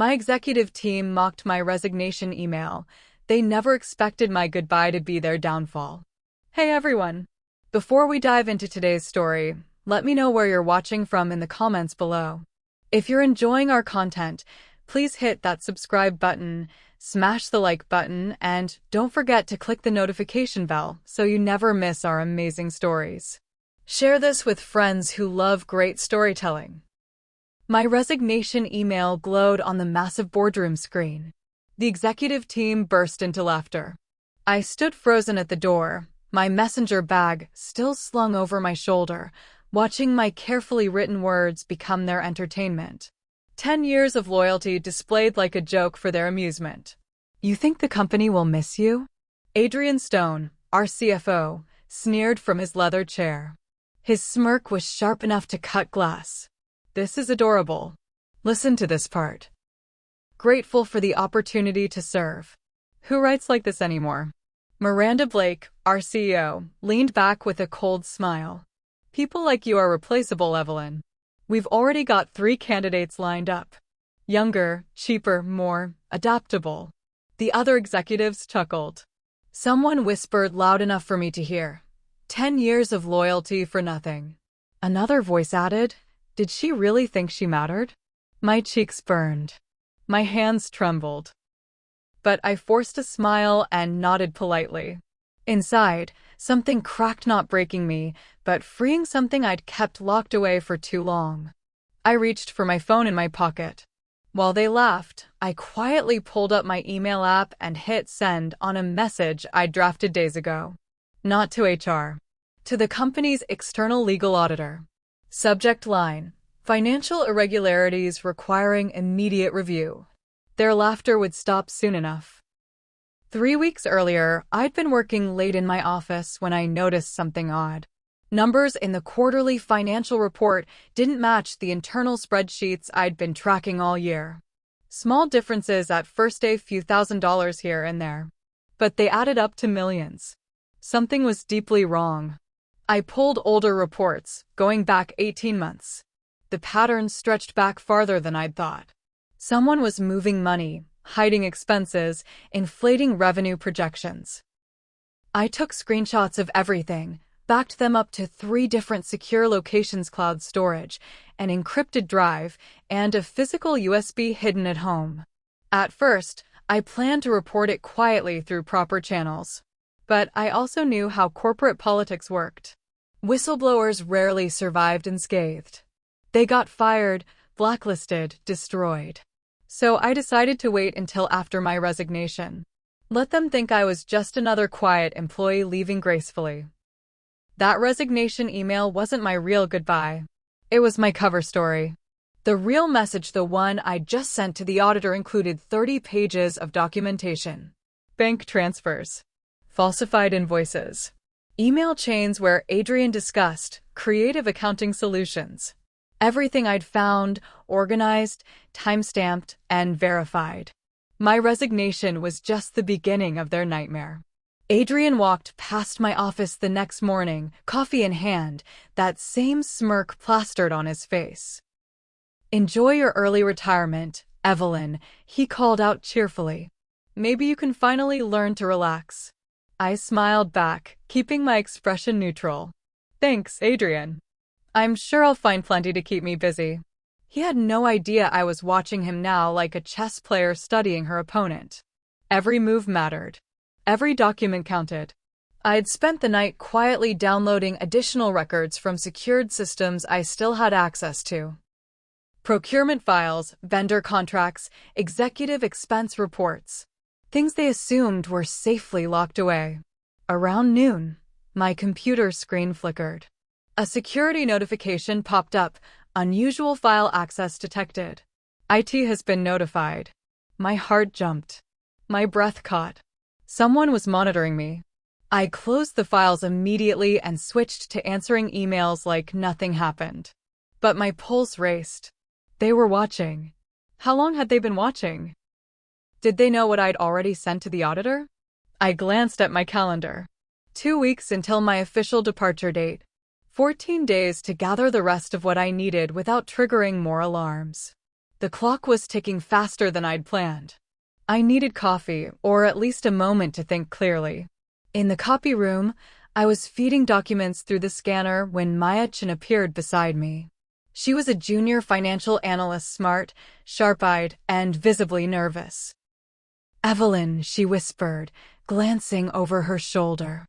My executive team mocked my resignation email. They never expected my goodbye to be their downfall. Hey everyone! Before we dive into today's story, let me know where you're watching from in the comments below. If you're enjoying our content, please hit that subscribe button, smash the like button, and don't forget to click the notification bell so you never miss our amazing stories. Share this with friends who love great storytelling. My resignation email glowed on the massive boardroom screen. The executive team burst into laughter. I stood frozen at the door, my messenger bag still slung over my shoulder, watching my carefully written words become their entertainment. 10 years of loyalty displayed like a joke for their amusement. You think the company will miss you? Adrian Stone, our CFO, sneered from his leather chair. His smirk was sharp enough to cut glass. This is adorable. Listen to this part. Grateful for the opportunity to serve. Who writes like this anymore? Miranda Blake, our CEO, leaned back with a cold smile. People like you are replaceable, Evelyn. We've already got 3 candidates lined up. Younger, cheaper, more adaptable. The other executives chuckled. Someone whispered loud enough for me to hear. 10 years of loyalty for nothing. Another voice added, did she really think she mattered? My cheeks burned. My hands trembled. But I forced a smile and nodded politely. Inside, something cracked, not breaking me, but freeing something I'd kept locked away for too long. I reached for my phone in my pocket. While they laughed, I quietly pulled up my email app and hit send on a message I'd drafted days ago. Not to HR. To the company's external legal auditor. Subject line: financial irregularities requiring immediate review. Their laughter would stop soon enough. 3 weeks earlier, I'd been working late in my office when I noticed something odd. Numbers in the quarterly financial report didn't match the internal spreadsheets I'd been tracking all year. Small differences at first, a few $1,000s here and there. But they added up to millions. Something was deeply wrong. I pulled older reports, going back 18 months. The pattern stretched back farther than I'd thought. Someone was moving money, hiding expenses, inflating revenue projections. I took screenshots of everything, backed them up to 3 different secure locations: cloud storage, an encrypted drive, and a physical USB hidden at home. At first, I planned to report it quietly through proper channels. But I also knew how corporate politics worked. Whistleblowers rarely survived unscathed. They got fired, blacklisted, destroyed. So I decided to wait until after my resignation. Let them think I was just another quiet employee leaving gracefully. That resignation email wasn't my real goodbye. It was my cover story. The real message, the one I just sent to the auditor, included 30 pages of documentation. Bank transfers. Falsified invoices. Email chains where Adrian discussed creative accounting solutions. Everything I'd found, organized, time-stamped, and verified. My resignation was just the beginning of their nightmare. Adrian walked past my office the next morning, coffee in hand, that same smirk plastered on his face. Enjoy your early retirement, Evelyn, he called out cheerfully. Maybe you can finally learn to relax. I smiled back, keeping my expression neutral. Thanks, Adrian. I'm sure I'll find plenty to keep me busy. He had no idea I was watching him now, like a chess player studying her opponent. Every move mattered. Every document counted. I'd spent the night quietly downloading additional records from secured systems I still had access to. Procurement files, vendor contracts, executive expense reports. Things they assumed were safely locked away. Around noon, my computer screen flickered. A security notification popped up. Unusual file access detected. IT has been notified. My heart jumped. My breath caught. Someone was monitoring me. I closed the files immediately and switched to answering emails like nothing happened. But my pulse raced. They were watching. How long had they been watching? Did they know what I'd already sent to the auditor? I glanced at my calendar. 2 weeks until my official departure date. 14 days to gather the rest of what I needed without triggering more alarms. The clock was ticking faster than I'd planned. I needed coffee, or at least a moment to think clearly. In the copy room, I was feeding documents through the scanner when Maya Chen appeared beside me. She was a junior financial analyst, smart, sharp-eyed, and visibly nervous. "Evelyn," she whispered, glancing over her shoulder.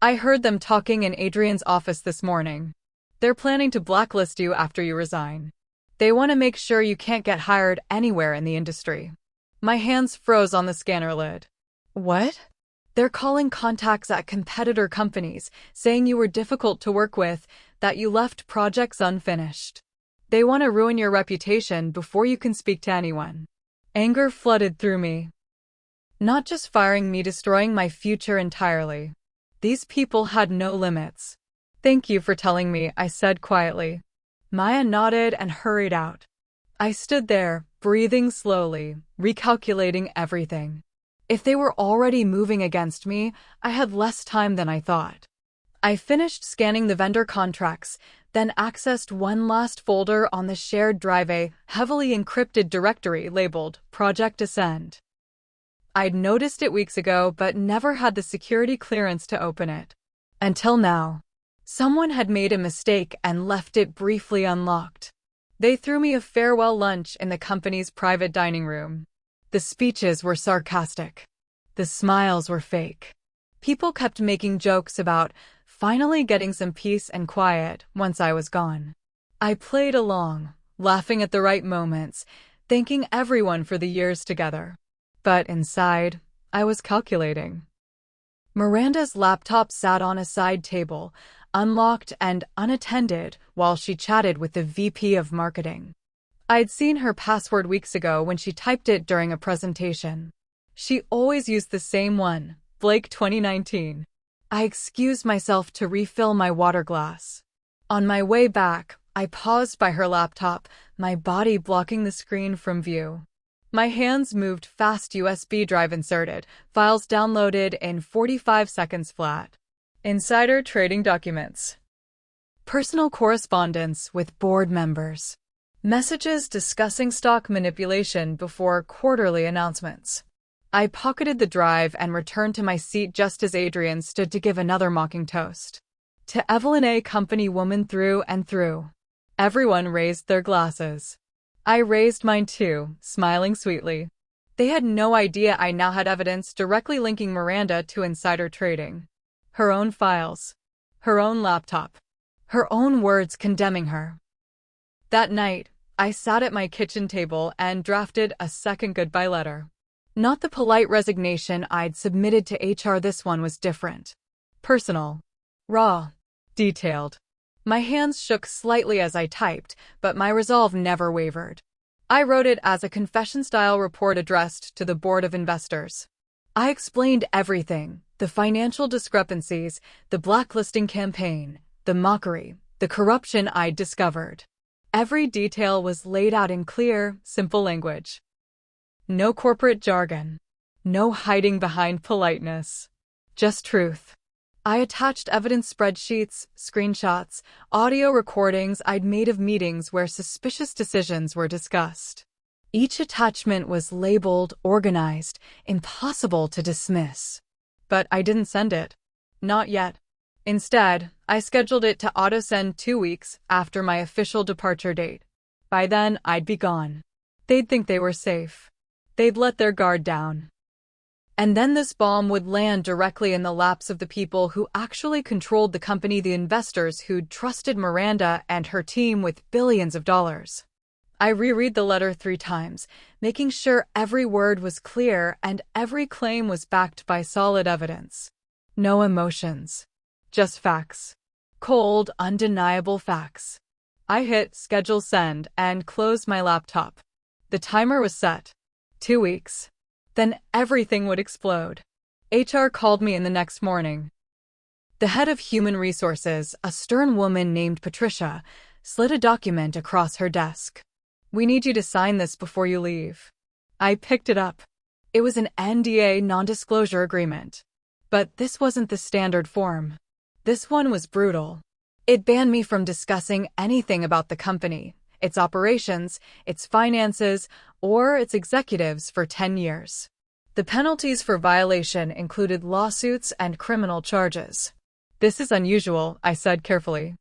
"I heard them talking in Adrian's office this morning. They're planning to blacklist you after you resign. They want to make sure you can't get hired anywhere in the industry." My hands froze on the scanner lid. "What?" "They're calling contacts at competitor companies, saying you were difficult to work with, that you left projects unfinished. They want to ruin your reputation before you can speak to anyone." Anger flooded through me. Not just firing me, destroying my future entirely. These people had no limits. "Thank you for telling me," I said quietly. Maya nodded and hurried out. I stood there, breathing slowly, recalculating everything. If they were already moving against me, I had less time than I thought. I finished scanning the vendor contracts, then accessed one last folder on the shared drive, a heavily encrypted directory labeled Project Ascend. I'd noticed it weeks ago, but never had the security clearance to open it. Until now. Someone had made a mistake and left it briefly unlocked. They threw me a farewell lunch in the company's private dining room. The speeches were sarcastic. The smiles were fake. People kept making jokes about finally getting some peace and quiet once I was gone. I played along, laughing at the right moments, thanking everyone for the years together. But inside, I was calculating. Miranda's laptop sat on a side table, unlocked and unattended, while she chatted with the VP of marketing. I'd seen her password weeks ago when she typed it during a presentation. She always used the same one, Blake 2019. I excused myself to refill my water glass. On my way back, I paused by her laptop, my body blocking the screen from view. My hands moved fast, USB drive inserted, files downloaded in 45 seconds flat. Insider trading documents. Personal correspondence with board members. Messages discussing stock manipulation before quarterly announcements. I pocketed the drive and returned to my seat just as Adrian stood to give another mocking toast. To Evelyn, a company woman through and through. Everyone raised their glasses. I raised mine too, smiling sweetly. They had no idea I now had evidence directly linking Miranda to insider trading. Her own files. Her own laptop. Her own words condemning her. That night, I sat at my kitchen table and drafted a second goodbye letter. Not the polite resignation I'd submitted to HR, this one was different. Personal. Raw. Detailed. My hands shook slightly as I typed, but my resolve never wavered. I wrote it as a confession-style report addressed to the board of investors. I explained everything, the financial discrepancies, the blacklisting campaign, the mockery, the corruption I'd discovered. Every detail was laid out in clear, simple language. No corporate jargon. No hiding behind politeness. Just truth. I attached evidence spreadsheets, screenshots, audio recordings I'd made of meetings where suspicious decisions were discussed. Each attachment was labeled, organized, impossible to dismiss. But I didn't send it. Not yet. Instead, I scheduled it to auto-send 2 weeks after my official departure date. By then, I'd be gone. They'd think they were safe. They'd let their guard down. And then this bomb would land directly in the laps of the people who actually controlled the company, the investors who'd trusted Miranda and her team with billions of dollars. I reread the letter 3 times, making sure every word was clear and every claim was backed by solid evidence. No emotions. Just facts. Cold, undeniable facts. I hit schedule send and closed my laptop. The timer was set. 2 weeks. Then everything would explode. HR called me in the next morning. The head of human resources, a stern woman named Patricia, slid a document across her desk. "We need you to sign this before you leave." I picked it up. It was an NDA, non-disclosure agreement. But this wasn't the standard form. This one was brutal. It banned me from discussing anything about the company, its operations, its finances, or its executives for 10 years. The penalties for violation included lawsuits and criminal charges. This is unusual, I said carefully.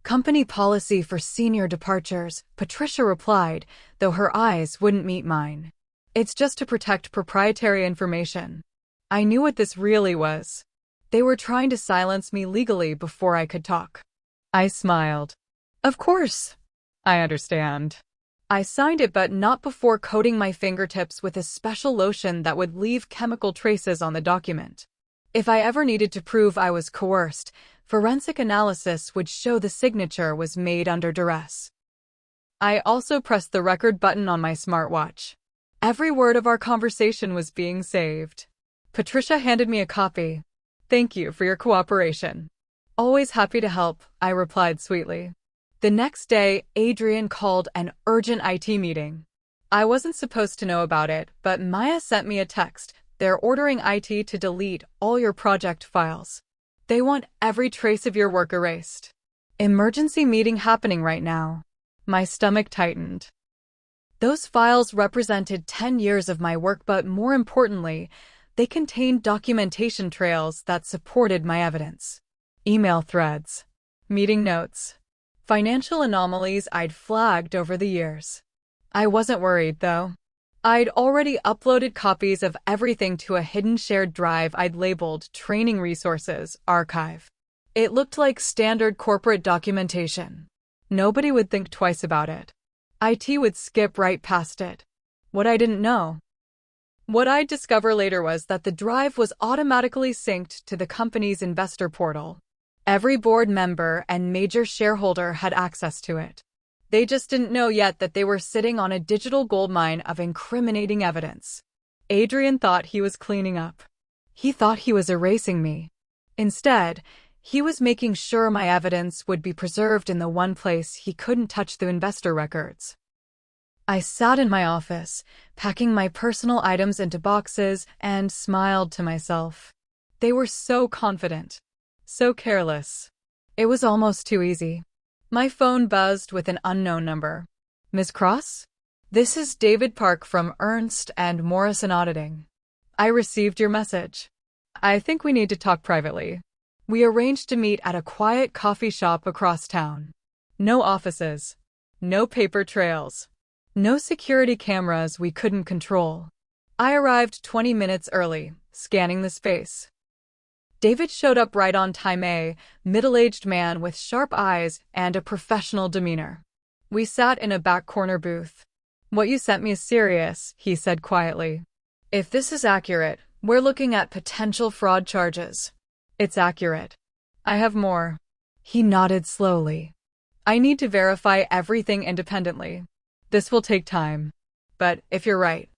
Company policy for senior departures, Patricia replied, though her eyes wouldn't meet mine. It's just to protect proprietary information. I knew what this really was. They were trying to silence me legally before I could talk. I smiled. Of course. I understand. I signed it, but not before coating my fingertips with a special lotion that would leave chemical traces on the document. If I ever needed to prove I was coerced, forensic analysis would show the signature was made under duress. I also pressed the record button on my smartwatch. Every word of our conversation was being saved. Patricia handed me a copy. Thank you for your cooperation. Always happy to help, I replied sweetly. The next day, Adrian called an urgent IT meeting. I wasn't supposed to know about it, but Maya sent me a text. They're ordering IT to delete all your project files. They want every trace of your work erased. Emergency meeting happening right now. My stomach tightened. Those files represented 10 years of my work, but more importantly, they contained documentation trails that supported my evidence. Email threads, meeting notes, financial anomalies I'd flagged over the years. I wasn't worried, though. I'd already uploaded copies of everything to a hidden shared drive I'd labeled Training Resources Archive. It looked like standard corporate documentation. Nobody would think twice about it. IT would skip right past it. What I didn't know. What I'd discover later was that the drive was automatically synced to the company's investor portal. Every board member and major shareholder had access to it. They just didn't know yet that they were sitting on a digital goldmine of incriminating evidence. Adrian thought he was cleaning up. He thought he was erasing me. Instead, he was making sure my evidence would be preserved in the one place he couldn't touch: the investor records. I sat in my office, packing my personal items into boxes, and smiled to myself. They were so confident, so careless. It was almost too easy. My phone buzzed with an unknown number. Ms. Cross? This is David Park from Ernst and Morrison Auditing. I received your message. I think we need to talk privately. We arranged to meet at a quiet coffee shop across town. No offices. No paper trails. No security cameras we couldn't control. I arrived 20 minutes early, scanning the space. David showed up right on time, a middle-aged man with sharp eyes and a professional demeanor. We sat in a back corner booth. What you sent me is serious, he said quietly. If this is accurate, we're looking at potential fraud charges. It's accurate. I have more. He nodded slowly. I need to verify everything independently. This will take time. But if you're right.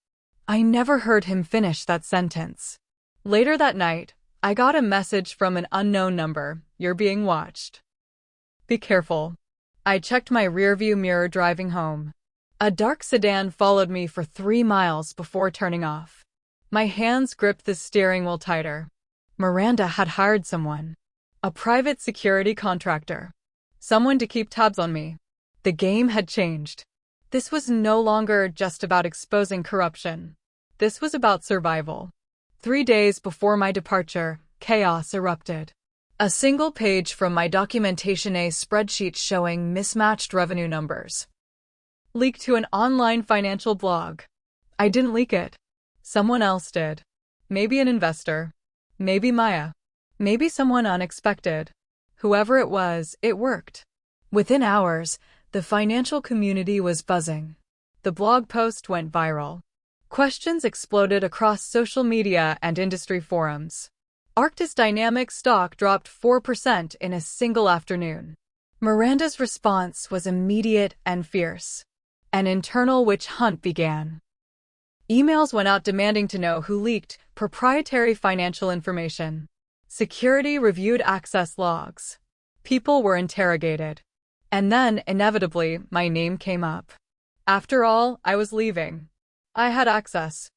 I never heard him finish that sentence. Later that night, I got a message from an unknown number. You're being watched. Be careful. I checked my rearview mirror driving home. A dark sedan followed me for 3 miles before turning off. My hands gripped the steering wheel tighter. Miranda had hired someone. A private security contractor. Someone to keep tabs on me. The game had changed. This was no longer just about exposing corruption. This was about survival. 3 days before my departure, chaos erupted. A single page from my documentation, a spreadsheet showing mismatched revenue numbers, leaked to an online financial blog. I didn't leak it. Someone else did. Maybe an investor. Maybe Maya. Maybe someone unexpected. Whoever it was, it worked. Within hours, the financial community was buzzing. The blog post went viral. Questions exploded across social media and industry forums. Arctis Dynamics stock dropped 4% in a single afternoon. Miranda's response was immediate and fierce. An internal witch hunt began. Emails went out demanding to know who leaked proprietary financial information. Security reviewed access logs. People were interrogated. And then, inevitably, my name came up. After all, I was leaving. I had access.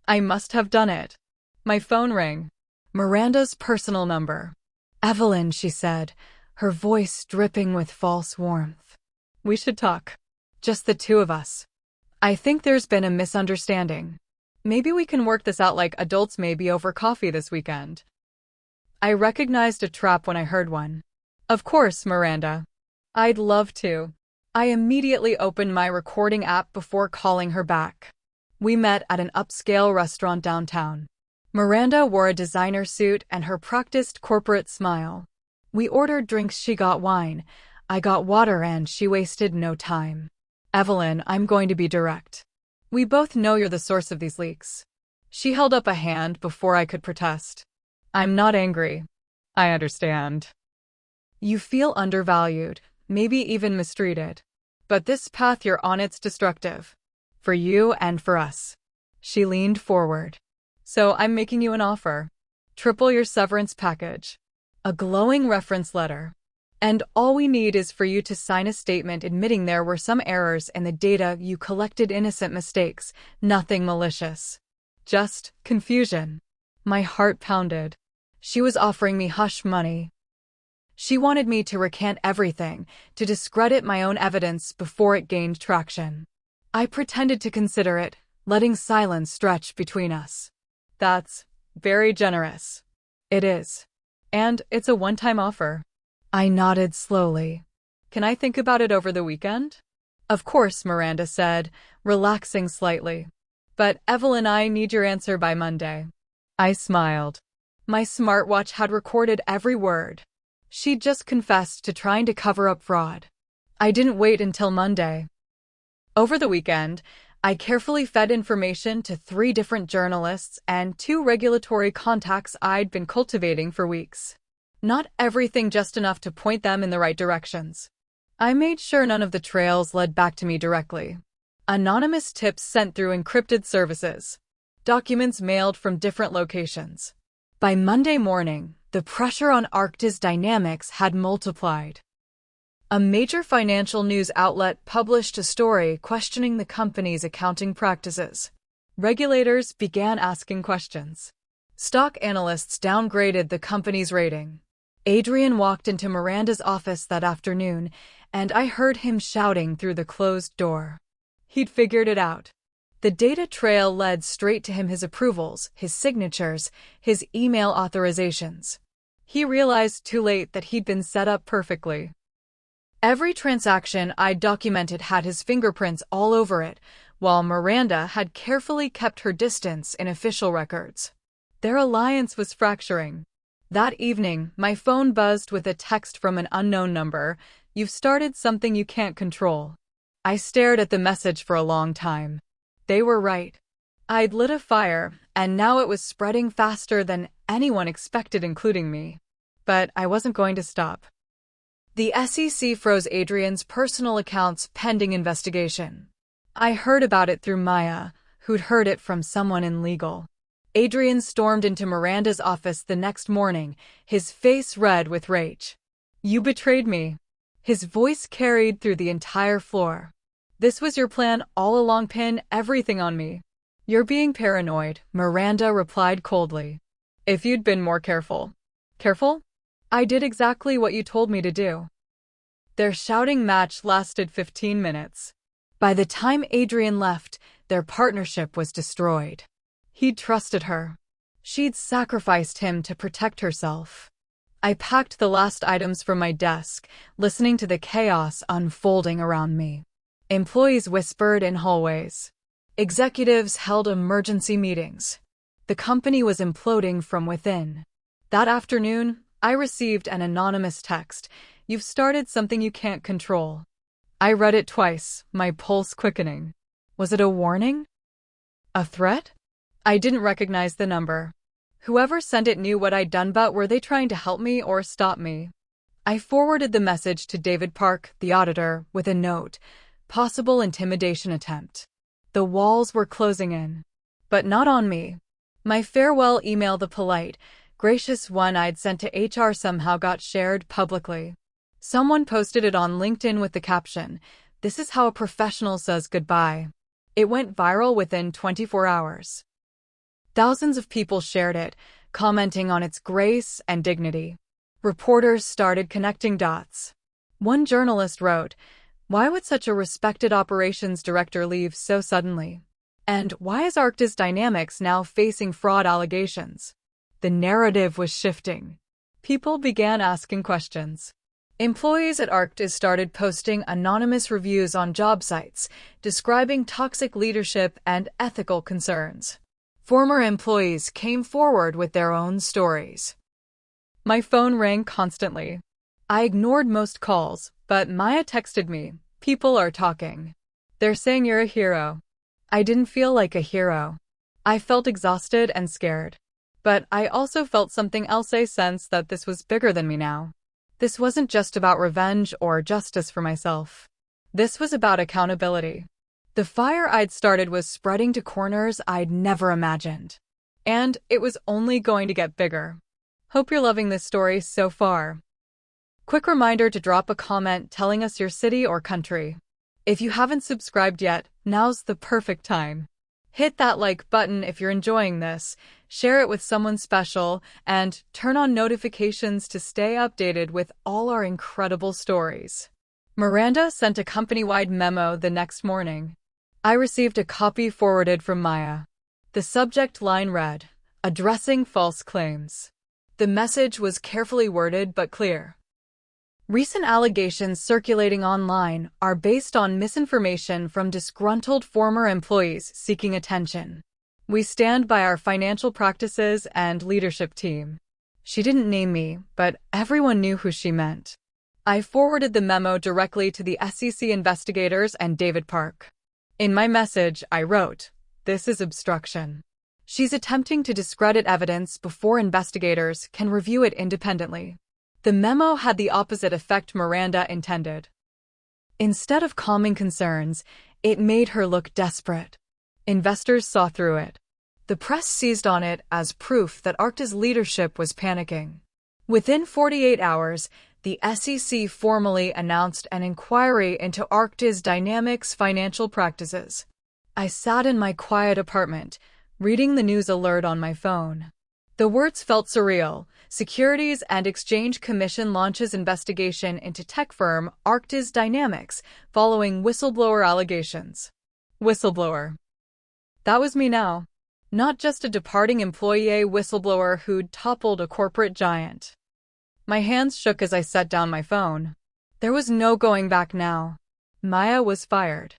I must have done it. My phone rang. Miranda's personal number. Evelyn, she said, her voice dripping with false warmth. We should talk. Just the two of us. I think there's been a misunderstanding. Maybe we can work this out like adults, maybe over coffee this weekend. I recognized a trap when I heard one. Of course, Miranda. I'd love to. I immediately opened my recording app before calling her back. We met at an upscale restaurant downtown. Miranda wore a designer suit and her practiced corporate smile. We ordered drinks, she got wine. I got water and she wasted no time. Evelyn, I'm going to be direct. We both know you're the source of these leaks. She held up a hand before I could protest. I'm not angry. I understand. You feel undervalued, maybe even mistreated. But this path you're on, it's destructive. For you and for us. She leaned forward. So I'm making you an offer. Triple your severance package. A glowing reference letter. And all we need is for you to sign a statement admitting there were some errors in the data you collected, innocent mistakes, nothing malicious. Just confusion. My heart pounded. She was offering me hush money. She wanted me to recant everything, to discredit my own evidence before it gained traction. I pretended to consider it, letting silence stretch between us. That's very generous. It is. And it's a one-time offer. I nodded slowly. Can I think about it over the weekend? Of course, Miranda said, relaxing slightly. But Evelyn, I need your answer by Monday. I smiled. My smartwatch had recorded every word. She'd just confessed to trying to cover up fraud. I didn't wait until Monday. Over the weekend, I carefully fed information to 3 different journalists and 2 regulatory contacts I'd been cultivating for weeks. Not everything, just enough to point them in the right directions. I made sure none of the trails led back to me directly. Anonymous tips sent through encrypted services. Documents mailed from different locations. By Monday morning, the pressure on Arctis Dynamics had multiplied. A major financial news outlet published a story questioning the company's accounting practices. Regulators began asking questions. Stock analysts downgraded the company's rating. Adrian walked into Miranda's office that afternoon, and I heard him shouting through the closed door. He'd figured it out. The data trail led straight to him, his approvals, his signatures, his email authorizations. He realized too late that he'd been set up perfectly. Every transaction I'd documented had his fingerprints all over it, while Miranda had carefully kept her distance in official records. Their alliance was fracturing. That evening, my phone buzzed with a text from an unknown number. You've started something you can't control. I stared at the message for a long time. They were right. I'd lit a fire, and now it was spreading faster than anyone expected, including me. But I wasn't going to stop. The SEC froze Adrian's personal accounts pending investigation. I heard about it through Maya, who'd heard it from someone in legal. Adrian stormed into Miranda's office the next morning, his face red with rage. You betrayed me. His voice carried through the entire floor. This was your plan all along, pin everything on me. You're being paranoid, Miranda replied coldly. If you'd been more careful. Careful? I did exactly what you told me to do. Their shouting match lasted 15 minutes. By the time Adrian left, their partnership was destroyed. He'd trusted her. She'd sacrificed him to protect herself. I packed the last items from my desk, listening to the chaos unfolding around me. Employees whispered in hallways. Executives held emergency meetings. The company was imploding from within. That afternoon, I received an anonymous text. You've started something you can't control. I read it twice, my pulse quickening. Was it a warning? A threat? I didn't recognize the number. Whoever sent it knew what I'd done, but were they trying to help me or stop me? I forwarded the message to David Park, the auditor, with a note. Possible intimidation attempt. The walls were closing in. But not on me. My farewell email, the polite, gracious one I'd sent to HR, somehow got shared publicly. Someone posted it on LinkedIn with the caption, "This is how a professional says goodbye." It went viral within 24 hours. Thousands of people shared it, commenting on its grace and dignity. Reporters started connecting dots. One journalist wrote, Why would such a respected operations director leave so suddenly? And why is Arctis Dynamics now facing fraud allegations? The narrative was shifting. People began asking questions. Employees at Arctis started posting anonymous reviews on job sites, describing toxic leadership and ethical concerns. Former employees came forward with their own stories. My phone rang constantly. I ignored most calls, but Maya texted me, "People are talking. They're saying you're a hero." I didn't feel like a hero. I felt exhausted and scared. But I also felt something else. I sensed that this was bigger than me now. This wasn't just about revenge or justice for myself. This was about accountability. The fire I'd started was spreading to corners I'd never imagined. And it was only going to get bigger. Hope you're loving this story so far. Quick reminder to drop a comment telling us your city or country. If you haven't subscribed yet, now's the perfect time. Hit that like button if you're enjoying this, share it with someone special, and turn on notifications to stay updated with all our incredible stories. Miranda sent a company-wide memo the next morning. I received a copy forwarded from Maya. The subject line read, "Addressing false claims." The message was carefully worded but clear. Recent allegations circulating online are based on misinformation from disgruntled former employees seeking attention. We stand by our financial practices and leadership team. She didn't name me, but everyone knew who she meant. I forwarded the memo directly to the SEC investigators and David Park. In my message, I wrote, "This is obstruction. She's attempting to discredit evidence before investigators can review it independently." The memo had the opposite effect Miranda intended. Instead of calming concerns, it made her look desperate. Investors saw through it. The press seized on it as proof that Arctis leadership was panicking. Within 48 hours, the SEC formally announced an inquiry into Arctis Dynamics' financial practices. I sat in my quiet apartment, reading the news alert on my phone. The words felt surreal. Securities and Exchange Commission launches investigation into tech firm Arctis Dynamics following whistleblower allegations. Whistleblower. That was me now. Not just a departing employee, a whistleblower who'd toppled a corporate giant. My hands shook as I set down my phone. There was no going back now. Maya was fired.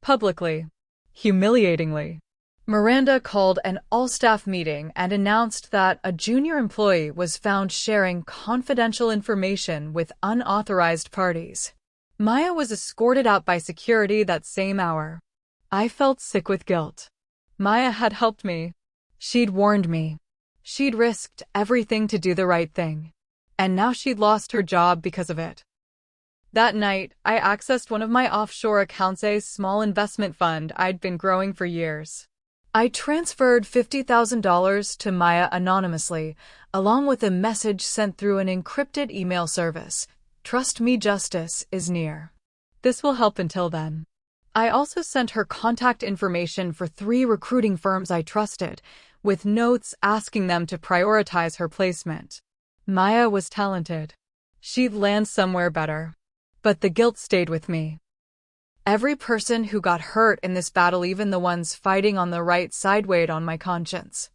Publicly. Humiliatingly. Miranda called an all-staff meeting and announced that a junior employee was found sharing confidential information with unauthorized parties. Maya was escorted out by security that same hour. I felt sick with guilt. Maya had helped me. She'd warned me. She'd risked everything to do the right thing. And now she'd lost her job because of it. That night, I accessed one of my offshore accounts, a small investment fund I'd been growing for years. I transferred $50,000 to Maya anonymously, along with a message sent through an encrypted email service. "Trust me, justice is near." This will help until then. I also sent her contact information for 3 recruiting firms I trusted, with notes asking them to prioritize her placement. Maya was talented. She'd land somewhere better. But the guilt stayed with me. Every person who got hurt in this battle, even the ones fighting on the right side, weighed on my conscience.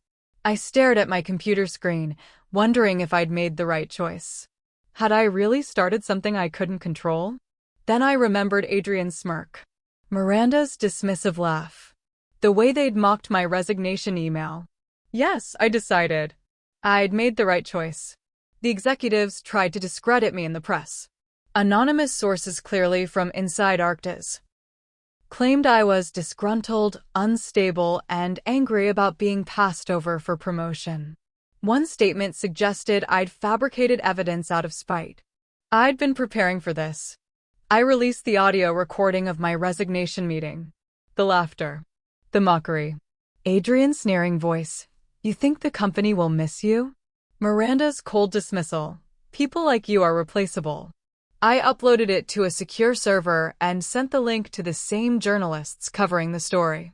I stared at my computer screen, wondering if I'd made the right choice. Had I really started something I couldn't control? Then I remembered Adrian's smirk. Miranda's dismissive laugh. The way they'd mocked my resignation email. Yes, I decided. I'd made the right choice. The executives tried to discredit me in the press. Anonymous sources, clearly from inside Arctis, claimed I was disgruntled, unstable, and angry about being passed over for promotion. One statement suggested I'd fabricated evidence out of spite. I'd been preparing for this. I released the audio recording of my resignation meeting. The laughter. The mockery. Adrian's sneering voice. "You think the company will miss you?" Miranda's cold dismissal. "People like you are replaceable." I uploaded it to a secure server and sent the link to the same journalists covering the story.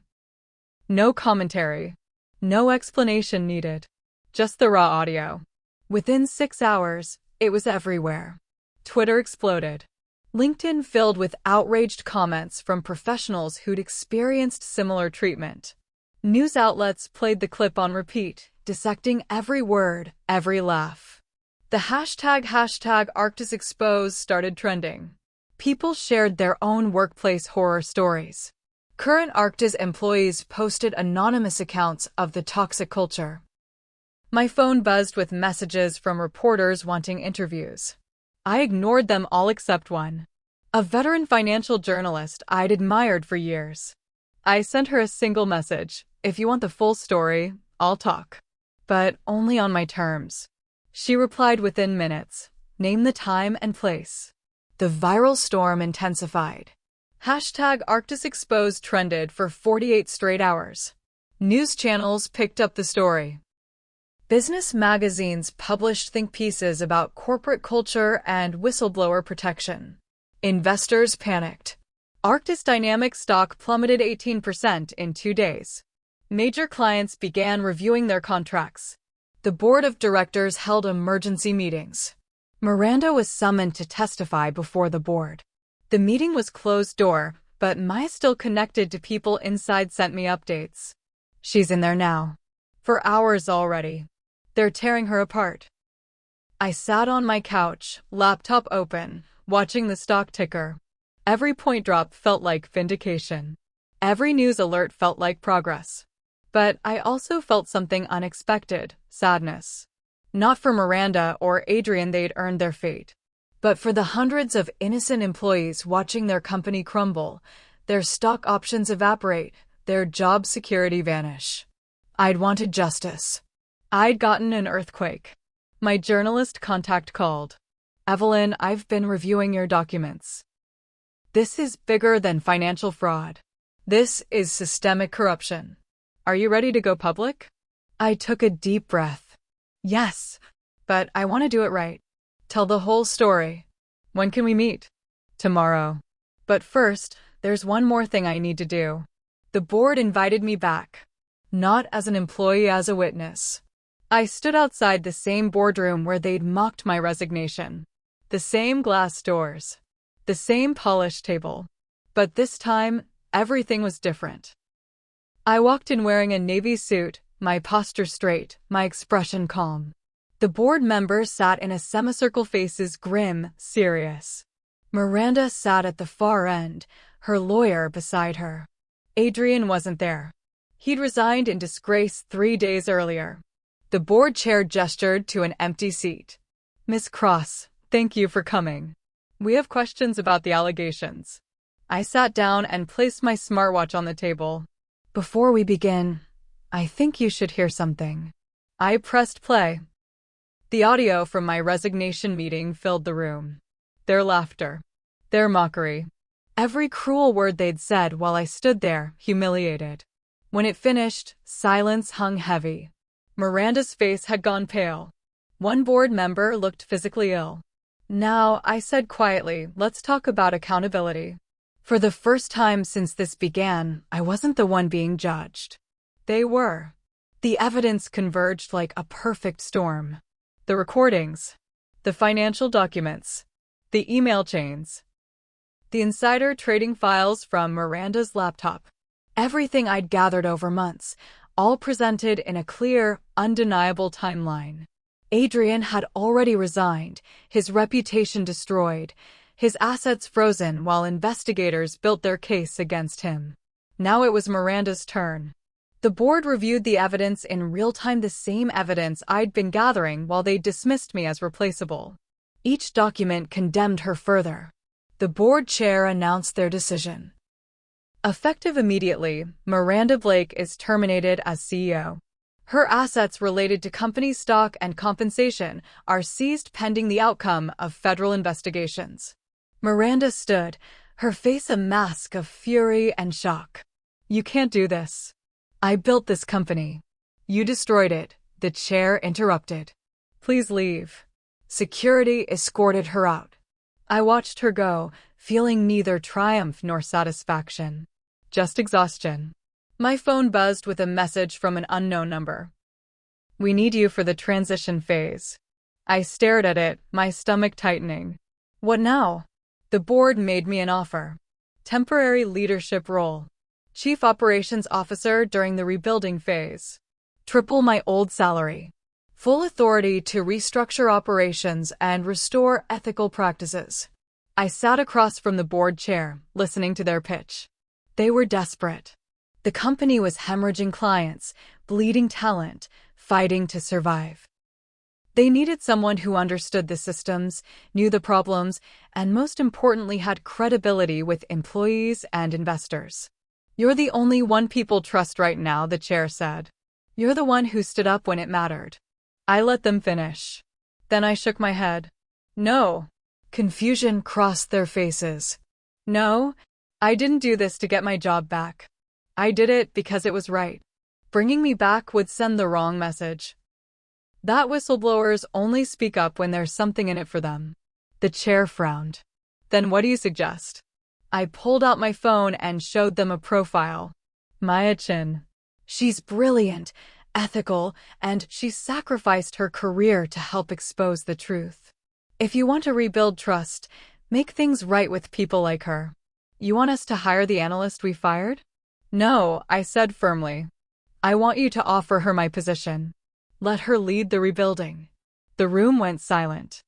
No commentary. No explanation needed. Just the raw audio. Within 6 hours, it was everywhere. Twitter exploded. LinkedIn filled with outraged comments from professionals who'd experienced similar treatment. News outlets played the clip on repeat, dissecting every word, every laugh. The hashtag #ArctisExposed started trending. People shared their own workplace horror stories. Current Arctis employees posted anonymous accounts of the toxic culture. My phone buzzed with messages from reporters wanting interviews. I ignored them all except one. A veteran financial journalist I'd admired for years. I sent her a single message: "If you want the full story, I'll talk. But only on my terms." She replied within minutes: "Name the time and place." The viral storm intensified. #ArctisExposed trended for 48 straight hours. News channels picked up the story. Business magazines published think pieces about corporate culture and whistleblower protection. Investors panicked. Arctis Dynamics stock plummeted 18% in 2 days. Major clients began reviewing their contracts. The board of directors held emergency meetings. Miranda was summoned to testify before the board. The meeting was closed door, but Maya, still connected to people inside, sent me updates. "She's in there now. For hours already. They're tearing her apart." I sat on my couch, laptop open, watching the stock ticker. Every point drop felt like vindication. Every news alert felt like progress. But I also felt something unexpected: sadness. Not for Miranda or Adrian, they'd earned their fate. But for the hundreds of innocent employees watching their company crumble, their stock options evaporate, their job security vanish. I'd wanted justice. I'd gotten an earthquake. My journalist contact called. "Evelyn, I've been reviewing your documents. This is bigger than financial fraud. This is systemic corruption. Are you ready to go public?" I took a deep breath. "Yes, but I want to do it right. Tell the whole story." "When can we meet?" "Tomorrow. But first, there's one more thing I need to do." The board invited me back. Not as an employee, as a witness. I stood outside the same boardroom where they'd mocked my resignation. The same glass doors. The same polished table. But this time, everything was different. I walked in wearing a navy suit, my posture straight, my expression calm. The board members sat in a semicircle, faces grim, serious. Miranda sat at the far end, her lawyer beside her. Adrian wasn't there. He'd resigned in disgrace 3 days earlier. The board chair gestured to an empty seat. "Miss Cross, thank you for coming. We have questions about the allegations." I sat down and placed my smartwatch on the table. "Before we begin, I think you should hear something." I pressed play. The audio from my resignation meeting filled the room. Their laughter. Their mockery. Every cruel word they'd said while I stood there, humiliated. When it finished, silence hung heavy. Miranda's face had gone pale. One board member looked physically ill. "Now," I said quietly, "let's talk about accountability." For the first time since this began, I wasn't the one being judged. They were. The evidence converged like a perfect storm. The recordings. The financial documents. The email chains. The insider trading files from Miranda's laptop. Everything I'd gathered over months, all presented in a clear, undeniable timeline. Adrian had already resigned, his reputation destroyed, his assets frozen while investigators built their case against him. Now it was Miranda's turn. The board reviewed the evidence in real time, the same evidence I'd been gathering while they dismissed me as replaceable. Each document condemned her further. The board chair announced their decision. Effective immediately, Miranda Blake is terminated as CEO. Her assets related to company stock and compensation are seized pending the outcome of federal investigations. Miranda stood, her face a mask of fury and shock. "You can't do this. I built this company. You destroyed it," the chair interrupted. "Please leave." Security escorted her out. I watched her go, feeling neither triumph nor satisfaction. Just exhaustion. My phone buzzed with a message from an unknown number. "We need you for the transition phase." I stared at it, my stomach tightening. What now? The board made me an offer. Temporary leadership role. Chief Operations Officer during the rebuilding phase. Triple my old salary. Full authority to restructure operations and restore ethical practices. I sat across from the board chair, listening to their pitch. They were desperate. The company was hemorrhaging clients, bleeding talent, fighting to survive. They needed someone who understood the systems, knew the problems, and most importantly had credibility with employees and investors. You're the only one people trust right now, the chair said. You're the one who stood up when it mattered. I let them finish. Then I shook my head. No. Confusion crossed their faces. No, I didn't do this to get my job back. I did it because it was right. Bringing me back would send the wrong message. That whistleblowers only speak up when there's something in it for them. The chair frowned. Then what do you suggest? I pulled out my phone and showed them a profile. Maya Chin. She's brilliant, ethical, and she sacrificed her career to help expose the truth. If you want to rebuild trust, make things right with people like her. You want us to hire the analyst we fired? No, I said firmly. I want you to offer her my position. Let her lead the rebuilding. The room went silent.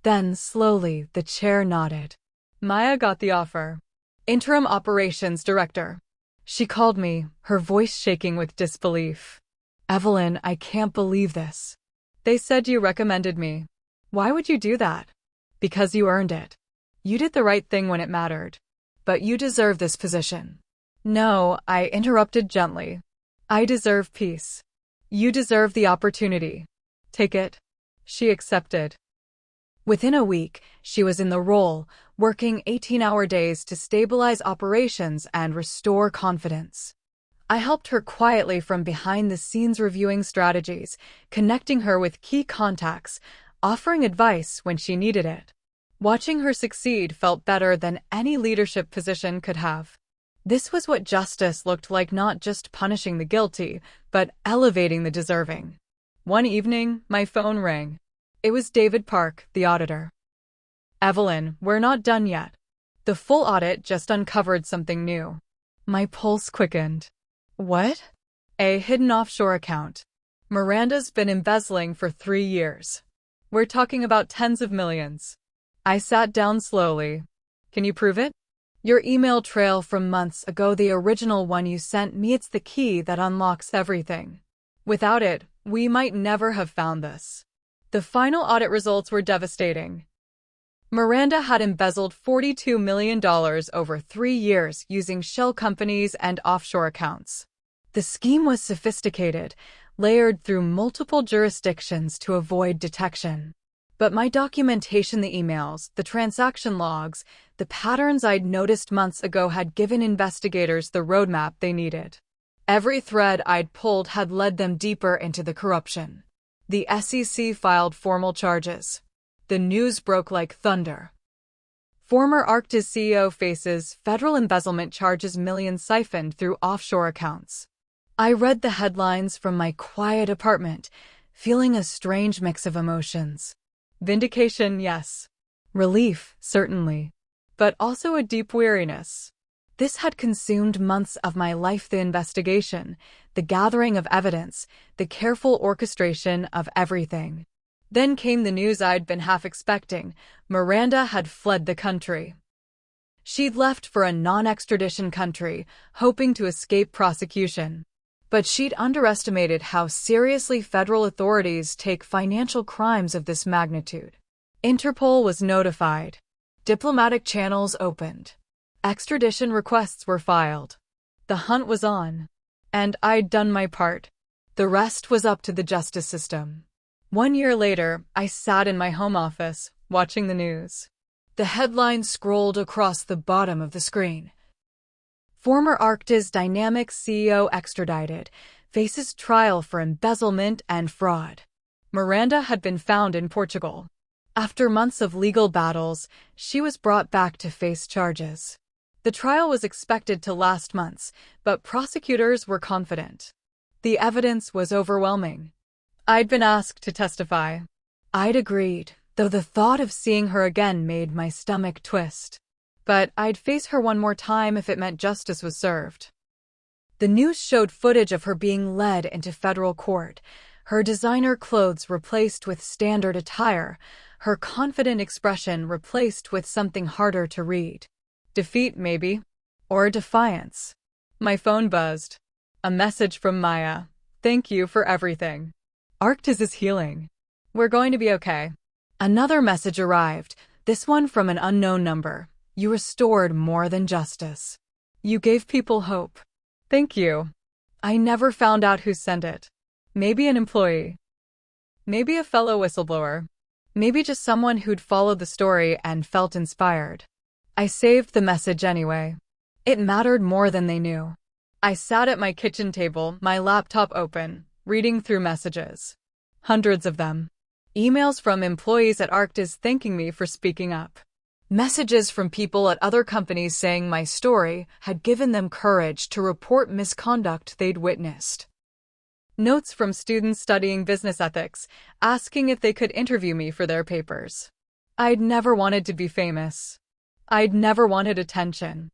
Then, slowly, the chair nodded. Maya got the offer. Interim Operations Director. She called me, her voice shaking with disbelief. Evelyn, I can't believe this. They said you recommended me. Why would you do that? Because you earned it. You did the right thing when it mattered. But you deserve this position. No, I interrupted gently. I deserve peace. You deserve the opportunity. Take it. She accepted. Within a week, she was in the role, working 18-hour days to stabilize operations and restore confidence. I helped her quietly from behind the scenes, reviewing strategies, connecting her with key contacts, offering advice when she needed it. Watching her succeed felt better than any leadership position could have. This was what justice looked like, not just punishing the guilty, but elevating the deserving. One evening, my phone rang. It was David Park, the auditor. Evelyn, we're not done yet. The full audit just uncovered something new. My pulse quickened. What? A hidden offshore account. Miranda's been embezzling for 3 years. We're talking about tens of millions. I sat down slowly. Can you prove it? Your email trail from months ago, the original one you sent me, it's the key that unlocks everything. Without it, we might never have found this. The final audit results were devastating. Miranda had embezzled $42 million over 3 years using shell companies and offshore accounts. The scheme was sophisticated, layered through multiple jurisdictions to avoid detection. But my documentation, the emails, the transaction logs, the patterns I'd noticed months ago had given investigators the roadmap they needed. Every thread I'd pulled had led them deeper into the corruption. The SEC filed formal charges. The news broke like thunder. Former Arctis CEO faces federal embezzlement charges, millions siphoned through offshore accounts. I read the headlines from my quiet apartment, feeling a strange mix of emotions. Vindication, yes. Relief, certainly. But also a deep weariness. This had consumed months of my life: the investigation, the gathering of evidence, the careful orchestration of everything. Then came the news I'd been half expecting. Miranda had fled the country. She'd left for a non-extradition country, hoping to escape prosecution. But she'd underestimated how seriously federal authorities take financial crimes of this magnitude. Interpol was notified. Diplomatic channels opened. Extradition requests were filed. The hunt was on. And I'd done my part. The rest was up to the justice system. 1 year later, I sat in my home office, watching the news. The headline scrolled across the bottom of the screen. Former Arctis Dynamics CEO extradited, faces trial for embezzlement and fraud. Miranda had been found in Portugal. After months of legal battles, she was brought back to face charges. The trial was expected to last months, but prosecutors were confident. The evidence was overwhelming. I'd been asked to testify. I'd agreed, though the thought of seeing her again made my stomach twist. But I'd face her one more time if it meant justice was served. The news showed footage of her being led into federal court, her designer clothes replaced with standard attire, her confident expression replaced with something harder to read. Defeat, maybe? Or defiance? My phone buzzed. A message from Maya. Thank you for everything. Arctis is healing. We're going to be okay. Another message arrived, this one from an unknown number. You restored more than justice. You gave people hope. Thank you. I never found out who sent it. Maybe an employee. Maybe a fellow whistleblower. Maybe just someone who'd followed the story and felt inspired. I saved the message anyway. It mattered more than they knew. I sat at my kitchen table, my laptop open, reading through messages. Hundreds of them. Emails from employees at Arctis thanking me for speaking up. Messages from people at other companies saying my story had given them courage to report misconduct they'd witnessed. Notes from students studying business ethics, asking if they could interview me for their papers. I'd never wanted to be famous. I'd never wanted attention.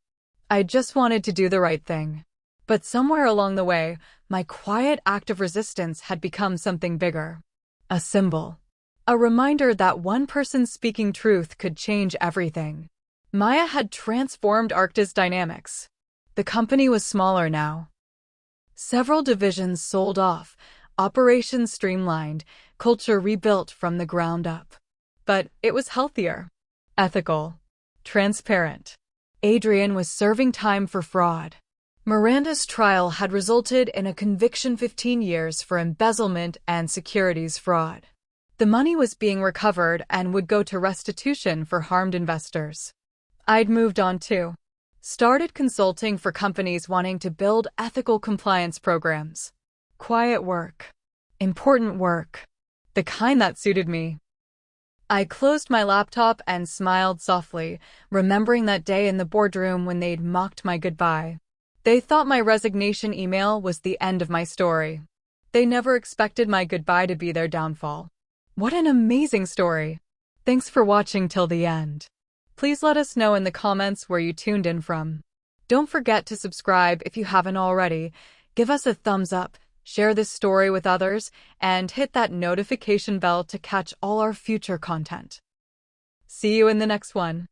I just wanted to do the right thing. But somewhere along the way, my quiet act of resistance had become something bigger. A symbol. A reminder that one person speaking truth could change everything. Maya had transformed Arctis dynamics. The company was smaller now. Several divisions sold off, operations streamlined, culture rebuilt from the ground up. But it was healthier, ethical, transparent. Adrian was serving time for fraud. Miranda's trial had resulted in a conviction 15 years for embezzlement and securities fraud. The money was being recovered and would go to restitution for harmed investors. I'd moved on too. Started consulting for companies wanting to build ethical compliance programs. Quiet work. Important work. The kind that suited me. I closed my laptop and smiled softly, remembering that day in the boardroom when they'd mocked my goodbye. They thought my resignation email was the end of my story. They never expected my goodbye to be their downfall. What an amazing story! Thanks for watching till the end. Please let us know in the comments where you tuned in from. Don't forget to subscribe if you haven't already, give us a thumbs up, share this story with others, and hit that notification bell to catch all our future content. See you in the next one.